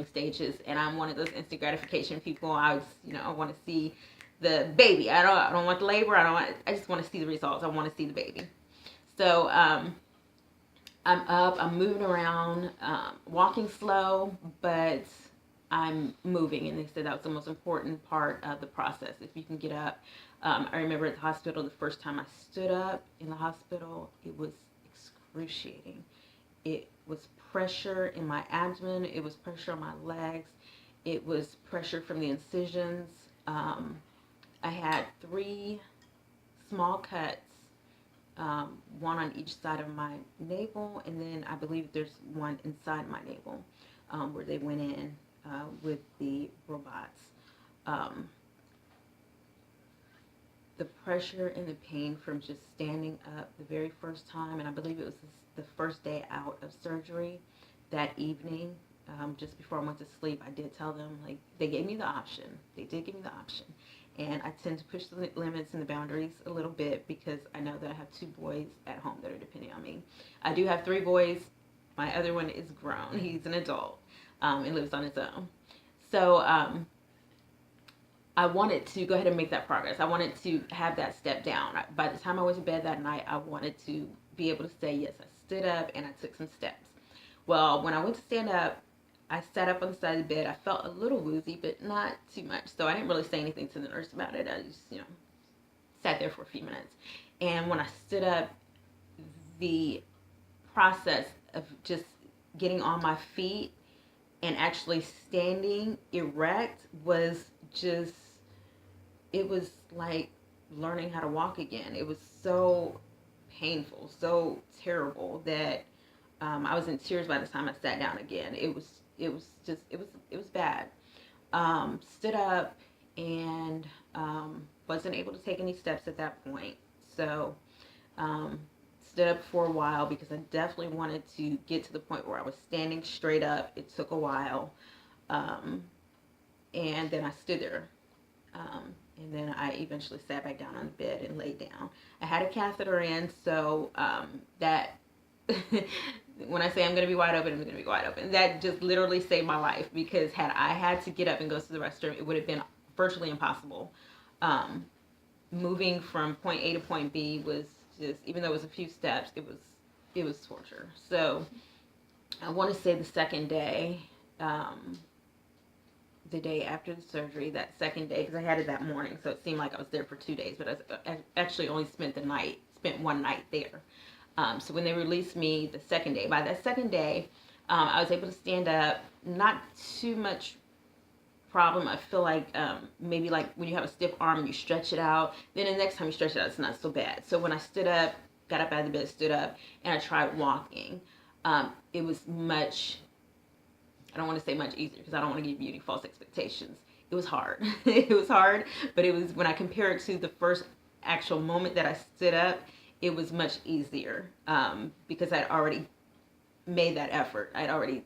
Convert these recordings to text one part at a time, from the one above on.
stages, and I'm one of those instant gratification people. I want to see the baby. I don't want the labor. I just want to see the results. I want to see the baby. So I'm up, I'm moving around, walking slow, but I'm moving. And they said that was the most important part of the process. If you can get up. I remember at the hospital, the first time I stood up in the hospital, it was excruciating. It was pressure in my abdomen. It was pressure on my legs. It was pressure from the incisions. I had 3 small cuts, one on each side of my navel, and then I believe there's one inside my navel, where they went in with the robots. Um, the pressure and the pain from just standing up the very first time, and I believe it was the first day out of surgery, that evening, just before I went to sleep, I did tell them, like, they gave me the option. They did give me the option. And I tend to push the limits and the boundaries a little bit because I know that I have 2 boys at home that are depending on me. I do have 3 boys. My other one is grown. He's an adult, and lives on his own. So I wanted to go ahead and make that progress. I wanted to have that step down. By the time I went to bed that night, I wanted to be able to say, yes, I stood up and I took some steps. Well, when I went to stand up, I sat up on the side of the bed. I felt a little woozy, but not too much. So I didn't really say anything to the nurse about it. I just, sat there for a few minutes. And when I stood up, the process of just getting on my feet and actually standing erect was just, it was like learning how to walk again. It was so painful, so terrible that I was in tears by the time I sat down again. It was bad. Stood up and wasn't able to take any steps at that point. So stood up for a while because I definitely wanted to get to the point where I was standing straight up. It took a while. And then I stood there. And then I eventually sat back down on the bed and laid down. I had a catheter in, so that when I say I'm going to be wide open, I'm going to be wide open. That just literally saved my life, because had I had to get up and go to the restroom, it would have been virtually impossible. Moving from point A to point B was just, even though it was a few steps, it was torture. So I want to say the second day, the day after the surgery, that second day, because I had it that morning, so it seemed like I was there for 2 days, but I actually only spent one night there. So when they released me the second day, by that second day, I was able to stand up. Not too much problem. I feel like maybe like when you have a stiff arm and you stretch it out, then the next time you stretch it out, it's not so bad. So when I stood up, got up out of the bed, stood up, and I tried walking, it was much, I don't want to say much easier because I don't want to give you any false expectations. It was hard. It was hard, but it was, when I compare it to the first actual moment that I stood up, it was much easier, because I'd already made that effort. I'd already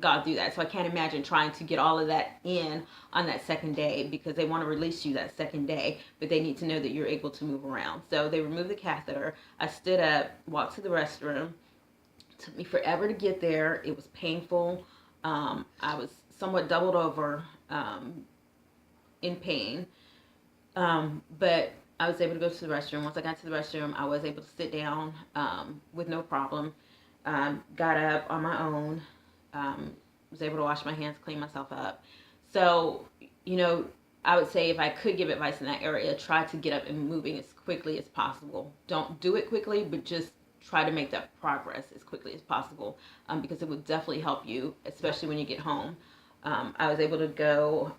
gone through that. So I can't imagine trying to get all of that in on that second day, because they want to release you that second day, but they need to know that you're able to move around. So they removed the catheter. I stood up, walked to the restroom. It took me forever to get there. It was painful. I was somewhat doubled over in pain, but I was able to go to the restroom. Once I got to the restroom, I was able to sit down with no problem. Got up on my own. Was able to wash my hands, clean myself up. So, I would say, if I could give advice in that area, try to get up and moving as quickly as possible. Don't do it quickly, but just try to make that progress as quickly as possible, because it would definitely help you, especially when you get home. I was able to go.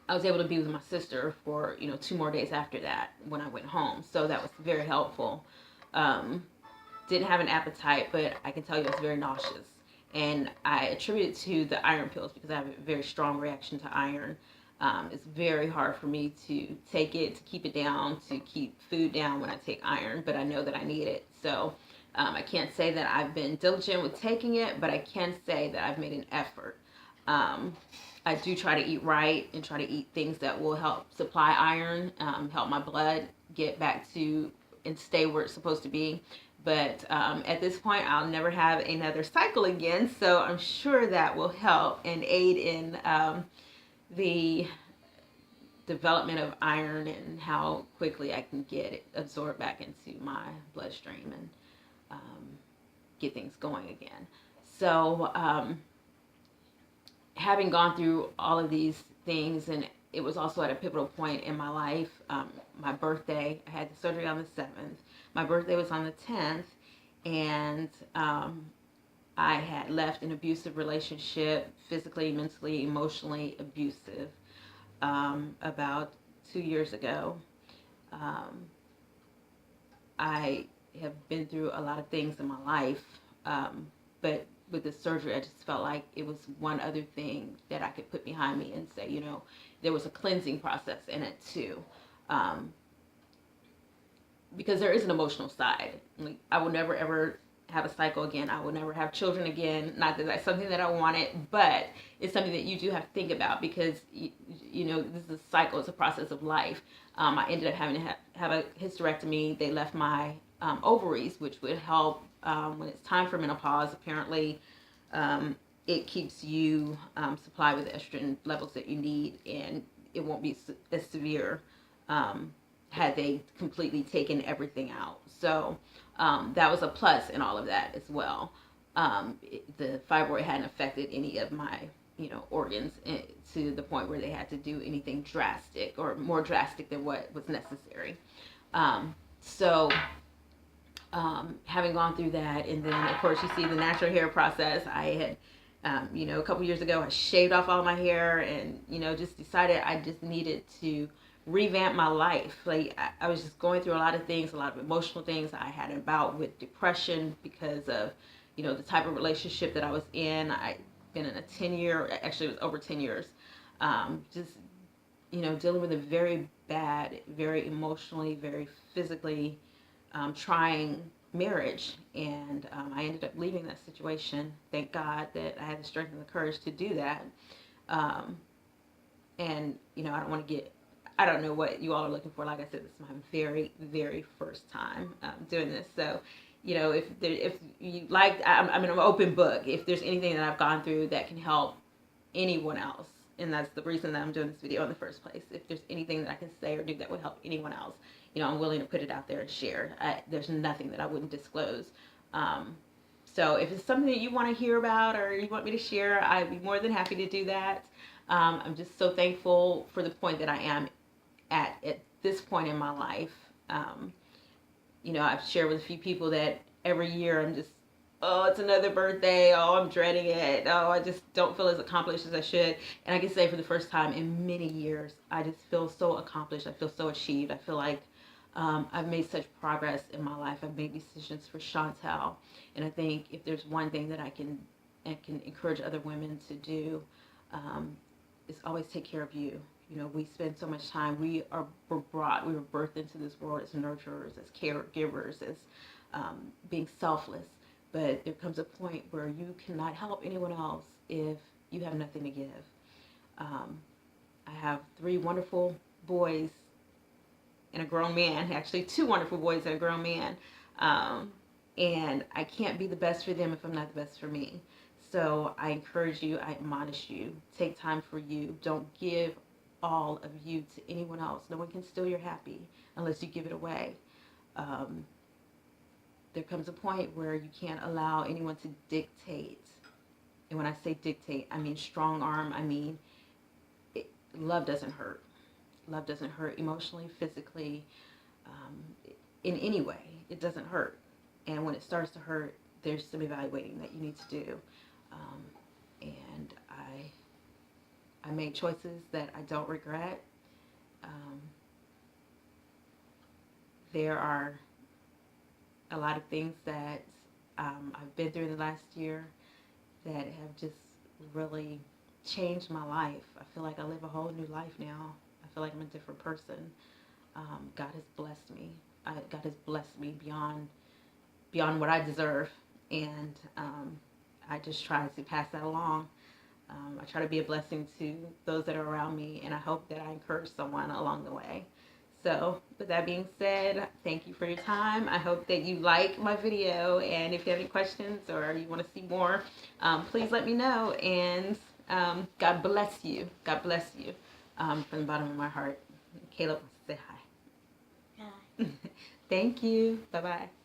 I was able to be with my sister for 2 more days after that when I went home. So that was very helpful. Didn't have an appetite, but I can tell you I was very nauseous. And I attribute it to the iron pills, because I have a very strong reaction to iron. It's very hard for me to take it, to keep it down, to keep food down when I take iron, but I know that I need it. So I can't say that I've been diligent with taking it, but I can say that I've made an effort. I do try to eat right and try to eat things that will help supply iron, help my blood get back to and stay where it's supposed to be. But at this point, I'll never have another cycle again. So I'm sure that will help and aid in the development of iron and how quickly I can get it absorbed back into my bloodstream and get things going again. So having gone through all of these things, and it was also at a pivotal point in my life. My birthday, I had the surgery on the 7th. My birthday was on the 10th, and I had left an abusive relationship, physically, mentally, emotionally abusive, about 2 years ago. I have been through a lot of things in my life, but with the surgery, I just felt like it was one other thing that I could put behind me and say, there was a cleansing process in it too. Because there is an emotional side. Like, I will never ever have a cycle again. I will never have children again. Not that that's something that I wanted, but it's something that you do have to think about because, this is a cycle. It's a process of life. I ended up having to have a hysterectomy. They left my ovaries, which would help when it's time for menopause. Apparently, it keeps you supplied with the estrogen levels that you need, and it won't be as severe had they completely taken everything out. So that was a plus in all of that as well. The fibroid hadn't affected any of my organs to the point where they had to do anything drastic or more drastic than what was necessary. So having gone through that, and then of course you see the natural hair process. I had a couple years ago, I shaved off all my hair and, just decided I just needed to revamp my life. Like, I was just going through a lot of things, a lot of emotional things. I had a bout with depression because of, the type of relationship that I was in. I'd been in a 10-year, actually it was over 10 years, just, dealing with a very bad, very emotionally, very physically trying marriage, and I ended up leaving that situation. Thank God that I had the strength and the courage to do that. And I don't know what you all are looking for. Like I said, this is my very, very first time doing this. So, if you like, I'm an open book. If there's anything that I've gone through that can help anyone else, and that's the reason that I'm doing this video in the first place. If there's anything that I can say or do that would help anyone else, I'm willing to put it out there and share. There's nothing that I wouldn't disclose. So if it's something that you want to hear about or you want me to share, I'd be more than happy to do that. I'm just so thankful for the point that I am at this point in my life. I've shared with a few people that every year I'm just, oh, it's another birthday. Oh, I'm dreading it. Oh, I just don't feel as accomplished as I should. And I can say for the first time in many years, I just feel so accomplished. I feel so achieved. I feel like I've made such progress in my life. I've made decisions for Chantel. And I think if there's one thing that I can encourage other women to do, is always take care of you. We spend so much time. We were birthed into this world as nurturers, as caregivers, as being selfless. But there comes a point where you cannot help anyone else if you have nothing to give. I have 3 wonderful boys and a grown man, actually 2 wonderful boys and a grown man. And I can't be the best for them if I'm not the best for me. So I encourage you, I admonish you, take time for you. Don't give all of you to anyone else. No one can steal your happy unless you give it away. There comes a point where you can't allow anyone to dictate. And when I say dictate, I mean strong arm. I mean, love doesn't hurt. Love doesn't hurt emotionally, physically, in any way. It doesn't hurt. And when it starts to hurt, there's some evaluating that you need to do. And I made choices that I don't regret. There are a lot of things that I've been through in the last year that have just really changed my life. I feel like I live a whole new life now. I feel like I'm a different person. God has blessed me. God has blessed me beyond what I deserve, and I just try to pass that along. I try to be a blessing to those that are around me, and I hope that I encourage someone along the way. So with that being said, thank you for your time. I hope that you like my video, and if you have any questions or you want to see more, please let me know. And God bless you. God bless you from the bottom of my heart. Caleb wants to say hi. Hi. Thank you. Bye-bye.